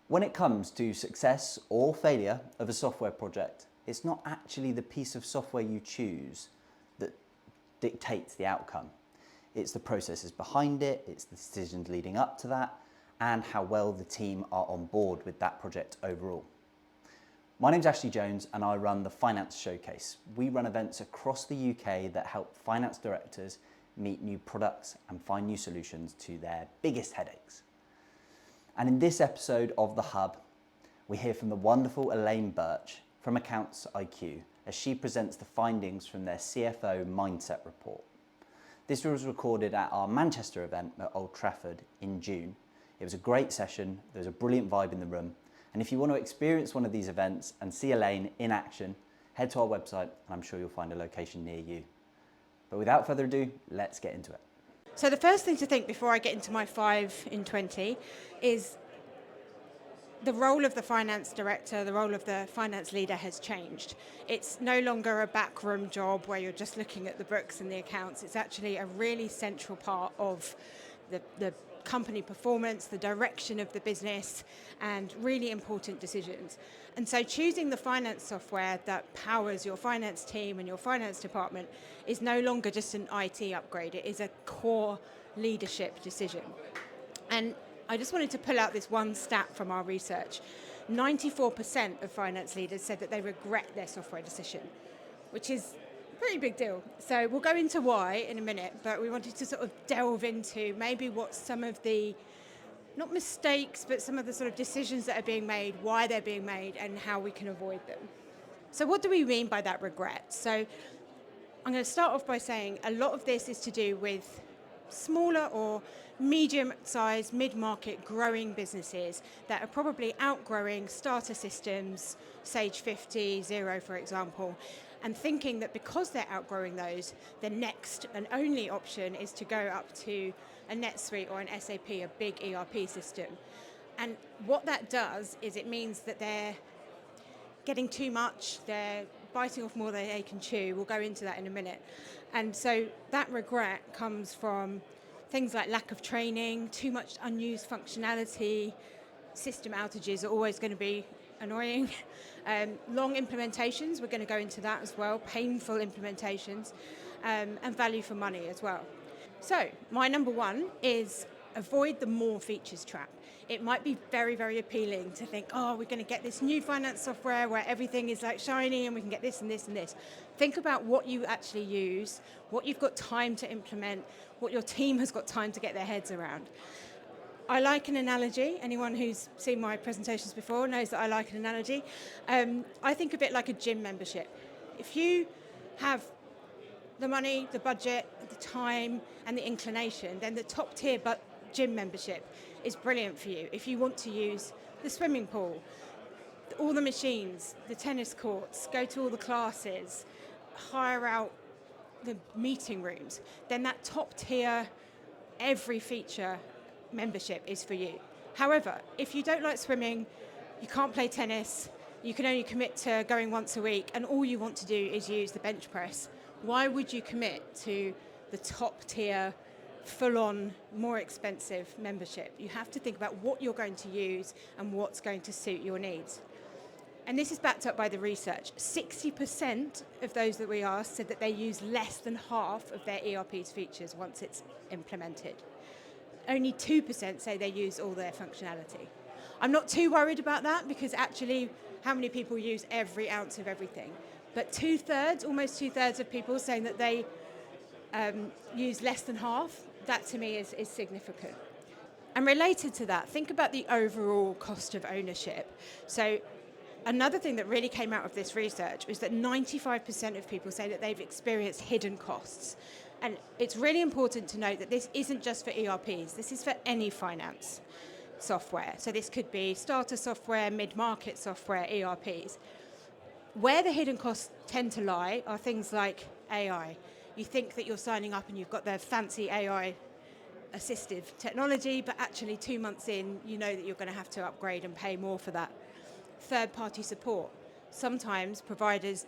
When it comes to success or failure of a software project, it's not actually the piece of software you choose that dictates the outcome. It's the processes behind it, it's the decisions leading up to that, and how well the team are on board with that project overall. My name's Ashley Jones and I run the Finance Showcase. We run events across the UK that help finance directors meet new products and find new solutions to their biggest headaches. And in this episode of The Hub, we hear from the wonderful Elaine Birch from AccountsIQ as she presents the findings from their CFO Mindset Report. This was recorded at our Manchester event at Old Trafford in June. It was a great session, there was a brilliant vibe in the room, and if you want to experience one of these events and see Elaine in action, head to our website and I'm sure you'll find a location near you. But without further ado, let's get into it. So the first thing to think before I get into my 5 in 20 is the role of the finance director, the role of the finance leader has changed. It's no longer a backroom job where you're just looking at the books and the accounts. It's actually a really central part of the company performance, the direction of the business, and really important decisions. And so choosing the finance software that powers your finance team and your finance department is no longer just an IT upgrade. It is a core leadership decision. And I just wanted to pull out this one stat from our research. 94% of finance leaders said that they regret their software decision, which is a pretty big deal. So we'll go into why in a minute, but we wanted to sort of delve into maybe what some of the, not mistakes, but some of the sort of decisions that are being made, why they're being made, and how we can avoid them. So what do we mean by that regret? So I'm going to start off by saying a lot of this is to do with smaller or medium-sized, mid-market growing businesses that are probably outgrowing starter systems, Sage 50, Xero, for example, and thinking that because they're outgrowing those, the next and only option is to go up to a NetSuite or an SAP, a big ERP system. And what that does is it means that they're getting too much, they're biting off more than they can chew. We'll go into that in a minute. And so that regret comes from things like lack of training, too much unused functionality, system outages are always going to be annoying. Long implementations, we're going to go into that as well, painful implementations, and value for money as well. So my number one is avoid the more features trap. It might be very, very appealing to think, oh, we're going to get this new finance software where everything is like shiny and we can get this and this and this. Think about what you actually use, what you've got time to implement, what your team has got time to get their heads around. I like an analogy. Anyone who's seen my presentations before knows that I like an analogy. I think of it like a gym membership. If you have the money, the budget, the time, and the inclination, then the top tier gym membership is brilliant for you. If you want to use the swimming pool, all the machines, the tennis courts, go to all the classes, hire out the meeting rooms, then that top tier, every feature membership is for you. However, if you don't like swimming, you can't play tennis, you can only commit to going once a week, and all you want to do is use the bench press, why would you commit to the top tier, full-on, more expensive membership? You have to think about what you're going to use and what's going to suit your needs. And this is backed up by the research. 60% of those that we asked said that they use less than half of their ERP's features once it's implemented. Only 2% say they use all their functionality. I'm not too worried about that because actually how many people use every ounce of everything? But almost two-thirds of people saying that they use less than half, that to me is significant. And related to that, think about the overall cost of ownership. So another thing that really came out of this research was that 95% of people say that they've experienced hidden costs. And it's really important to note that this isn't just for ERPs, this is for any finance software. So this could be starter software, mid-market software, ERPs. Where the hidden costs tend to lie are things like AI. You think that you're signing up and you've got the fancy AI assistive technology, but actually 2 months in, you know that you're going to have to upgrade and pay more for that. Third-party support. Sometimes providers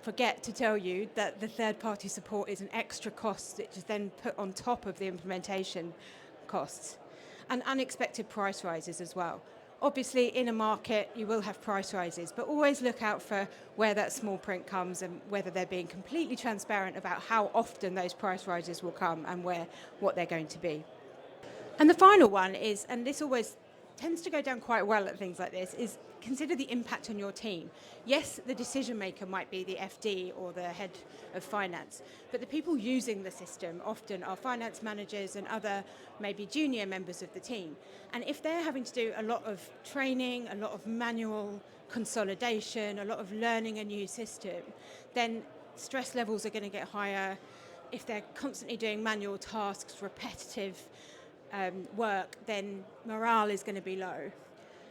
forget to tell you that the third-party support is an extra cost that is then put on top of the implementation costs. And unexpected price rises as well. Obviously, in a market, you will have price rises, but always look out for where that small print comes and whether they're being completely transparent about how often those price rises will come and what they're going to be. And the final one is, and this always tends to go down quite well at things like this, is consider the impact on your team. Yes, the decision maker might be the FD or the head of finance, but the people using the system often are finance managers and other maybe junior members of the team. And if they're having to do a lot of training, a lot of manual consolidation, a lot of learning a new system, then stress levels are going to get higher. If they're constantly doing manual tasks, repetitive work, then morale is going to be low.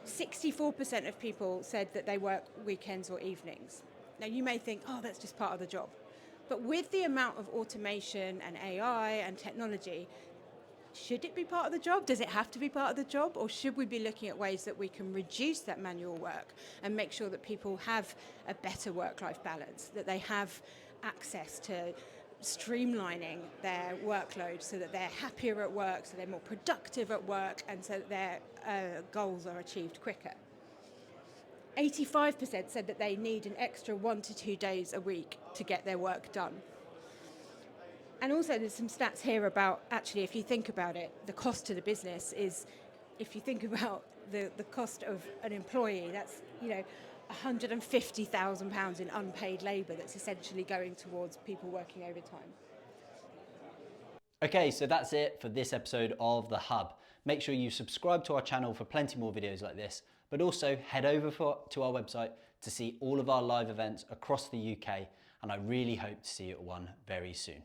64% of people said that they work weekends or evenings. Now you may think, oh, that's just part of the job. But with the amount of automation and AI and technology, should it be part of the job? Does it have to be part of the job? Or should we be looking at ways that we can reduce that manual work and make sure that people have a better work-life balance, that they have access to streamlining their workload so that they're happier at work, so they're more productive at work, and so that their goals are achieved quicker. 85% said that they need an extra 1 to 2 days a week to get their work done. And also there's some stats here about, actually, if you think about it, the cost to the business is, if you think about the cost of an employee, that's, £150,000 in unpaid labour that's essentially going towards people working overtime. Okay, so that's it for this episode of The Hub. Make sure you subscribe to our channel for plenty more videos like this, but also head over to our website to see all of our live events across the UK, and I really hope to see you at one very soon.